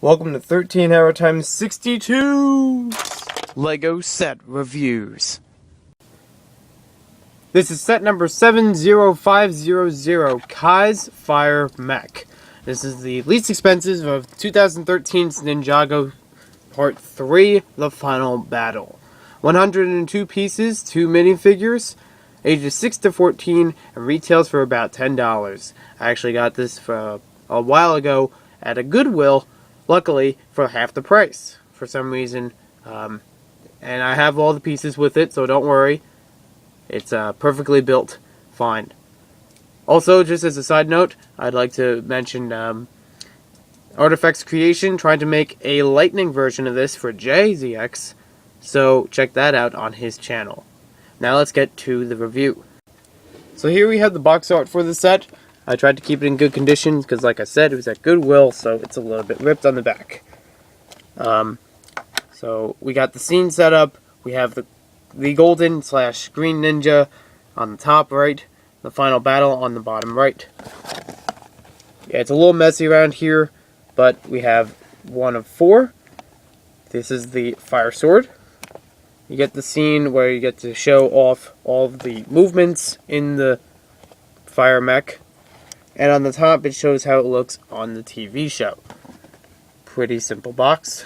Welcome to 13 Hour Times 62 Lego Set Reviews. This is set number 70500, Kai's Fire Mech. This is the least expensive of 2013's Ninjago Part 3, The Final Battle. 102 pieces, 2 minifigures, ages 6 to 14, and retails for about $10. I actually got this for a while ago at a Goodwill, luckily for half the price for some reason. And I have all the pieces with it, so don't worry. It's perfectly built fine. Also, just as a side note, I'd like to mention Artifacts Creation trying to make a lightning version of this for JZX, so check that out on his channel. Now let's get to the review. So here we have the box art for the set. I tried to keep it in good condition because, like I said, it was at Goodwill, so it's a little bit ripped on the back. So we got the scene set up. We have the golden / green ninja on the top right, the final battle on the bottom right. Yeah, it's a little messy around here, but we have one of 4. This is the fire sword. You get the scene where you get to show off all of the movements in the fire mech. And on the top, it shows how it looks on the TV show. Pretty simple box.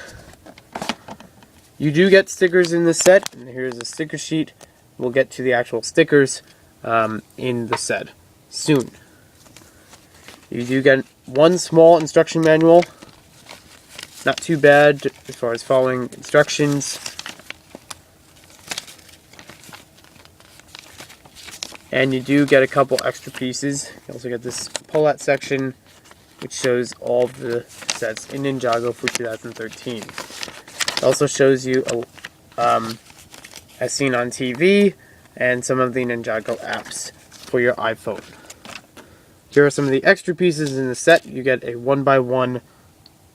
You do get stickers in the set, and here's a sticker sheet. We'll get to the actual stickers in the set soon. You do get one small instruction manual. Not too bad as far as following instructions. And you do get a couple extra pieces. You also get this pull-out section, which shows all of the sets in Ninjago for 2013. It also shows you, as seen on TV, and some of the Ninjago apps for your iPhone. Here are some of the extra pieces in the set. You get a 1x1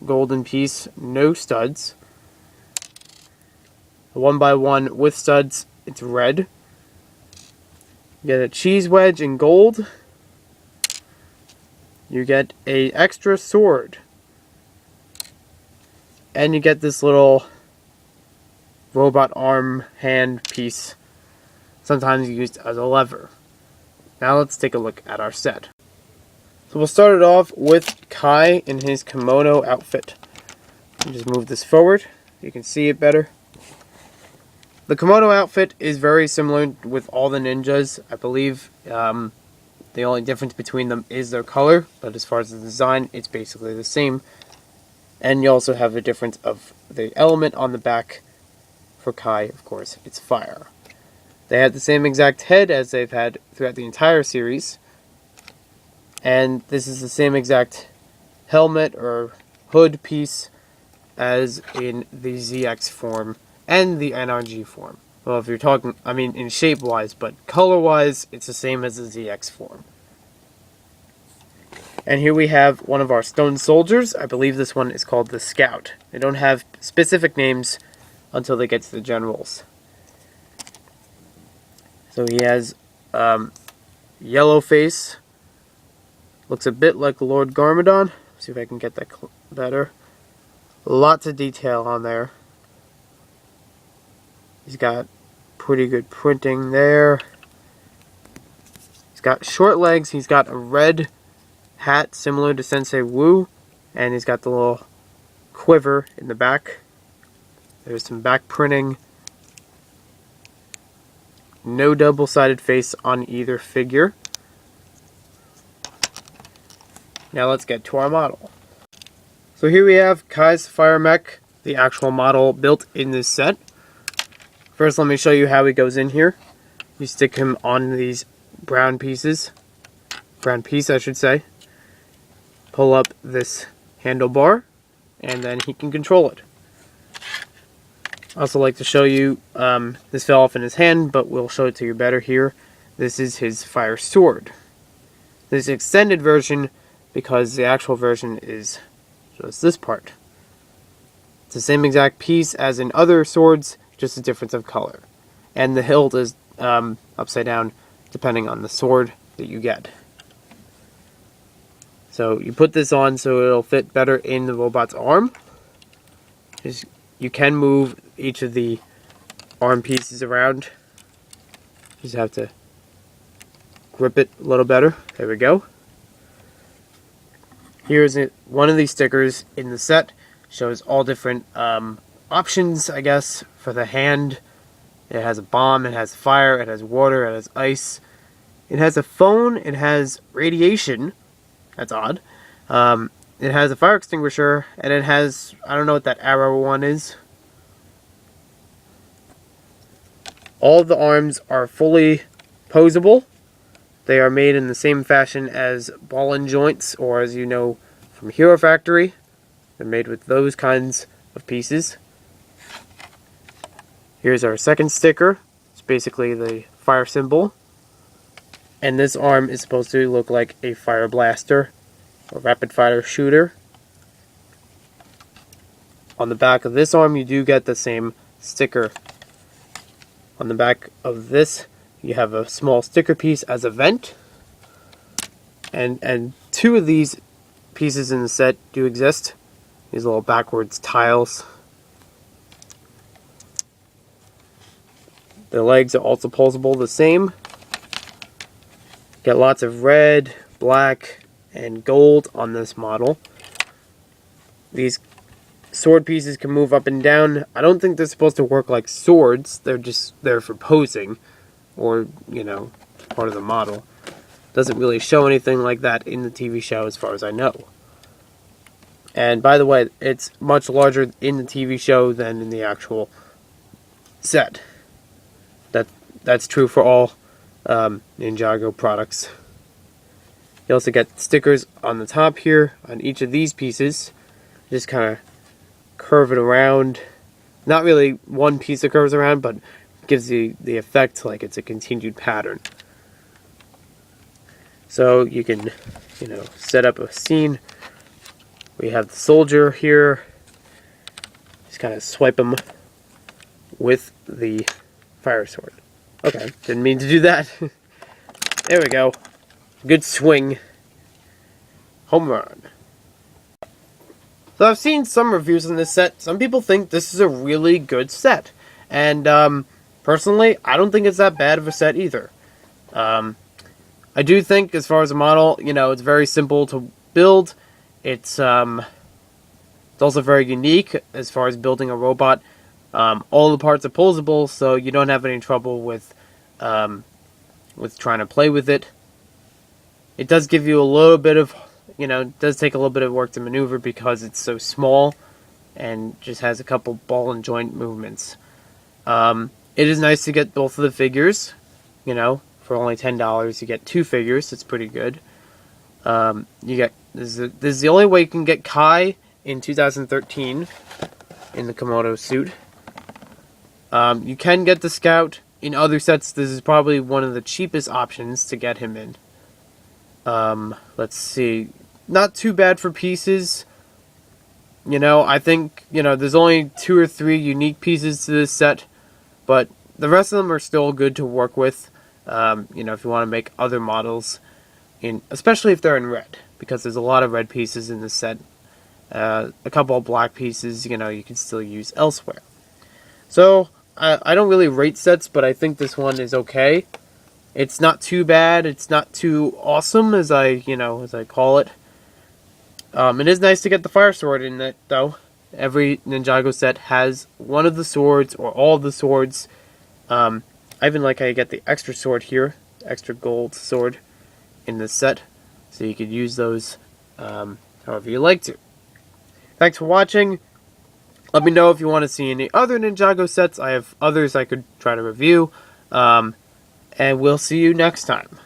golden piece, no studs. A 1x1 with studs, it's red. You get a cheese wedge in gold. You get a extra sword. And you get this little robot arm hand piece, sometimes used as a lever. Now let's take a look at our set. So we'll start it off with Kai in his kimono outfit. Just move this forward, you can see it better. The kimono outfit is very similar with all the ninjas. I believe the only difference between them is their color, but as far as the design, it's basically the same. And you also have a difference of the element on the back. For Kai, of course, it's fire. They have the same exact head as they've had throughout the entire series. And this is the same exact helmet or hood piece as in the ZX form and the NRG form. Well, if you're talking, I mean, in shape-wise, but color-wise, it's the same as the ZX form. And here we have one of our stone soldiers. I believe this one is called the Scout. They don't have specific names until they get to the generals. So he has yellow face. Looks a bit like Lord Garmadon. See if I can get that better. Lots of detail on there. He's got pretty good printing there. He's got short legs. He's got a red hat similar to Sensei Wu. And he's got the little quiver in the back. There's some back printing. No double-sided face on either figure. Now let's get to our model. So here we have Kai's Fire Mech, the actual model built in this set. First, let me show you how he goes in here. You stick him on these brown piece, I should say. Pull up this handlebar, and then he can control it. I also like to show you, this fell off in his hand, but we'll show it to you better here. This is his fire sword. This extended version, because the actual version is just this part. It's the same exact piece as in other swords, just a difference of color. And the hilt is upside down, depending on the sword that you get. So you put this on so it'll fit better in the robot's arm. You can move each of the arm pieces around. You just have to grip it a little better. There we go. Here's one of these stickers in the set. Shows all different options, I guess, for the hand. It has a bomb, it has fire, it has water, it has ice. It has a phone, it has radiation. That's odd. It has a fire extinguisher, and it has, I don't know what that arrow one is. All of the arms are fully posable. They are made in the same fashion as ball and joints, or as you know from Hero Factory. They're made with those kinds of pieces. Here's our second sticker. It's basically the fire symbol. And this arm is supposed to look like a fire blaster or rapid fire shooter. On the back of this arm, you do get the same sticker. On the back of this, you have a small sticker piece as a vent. And two of these pieces in the set do exist. These little backwards tiles. The legs are also pulsable the same. Get lots of red, black, and gold on this model. These sword pieces can move up and down. I don't think they're supposed to work like swords. They're just there for posing, or, you know, part of the model. Doesn't really show anything like that in the TV show as far as I know. And by the way, it's much larger in the TV show than in the actual set. That's true for all Ninjago products. You also get stickers on the top here on each of these pieces. Just kind of curve it around. Not really one piece that curves around, but gives the effect like it's a continued pattern. So you can, you know, set up a scene. We have the soldier here. Just kind of swipe him with the fire sword. Okay, didn't mean to do that. There we go. Good swing. Home run. So I've seen some reviews on this set. Some people think this is a really good set. And personally, I don't think it's that bad of a set either. I do think, as far as a model, you know, it's very simple to build. It's also very unique as far as building a robot. All the parts are posable, so you don't have any trouble with trying to play with it. It does give you a little bit of, you know, it does take a little bit of work to maneuver because it's so small and just has a couple ball and joint movements. It is nice to get both of the figures, you know, for only $10 you get 2 figures. It's pretty good. You get this is the only way you can get Kai in 2013 in the Komodo suit. You can get the Scout in other sets. This is probably one of the cheapest options to get him in. Let's see. Not too bad for pieces. You know, I think, you know, there's only 2 or 3 unique pieces to this set, but the rest of them are still good to work with. You know, if you want to make other models, especially if they're in red, because there's a lot of red pieces in this set. A couple of black pieces, you know, you can still use elsewhere. So, I don't really rate sets, but I think this one is okay. It's not too bad. It's not too awesome, as I call it. It is nice to get the fire sword in it, though. Every Ninjago set has one of the swords, or all of the swords. I even like how you get the extra sword here, extra gold sword in this set. So you could use those however you like to. Thanks for watching. Let me know if you want to see any other Ninjago sets. I have others I could try to review. And we'll see you next time.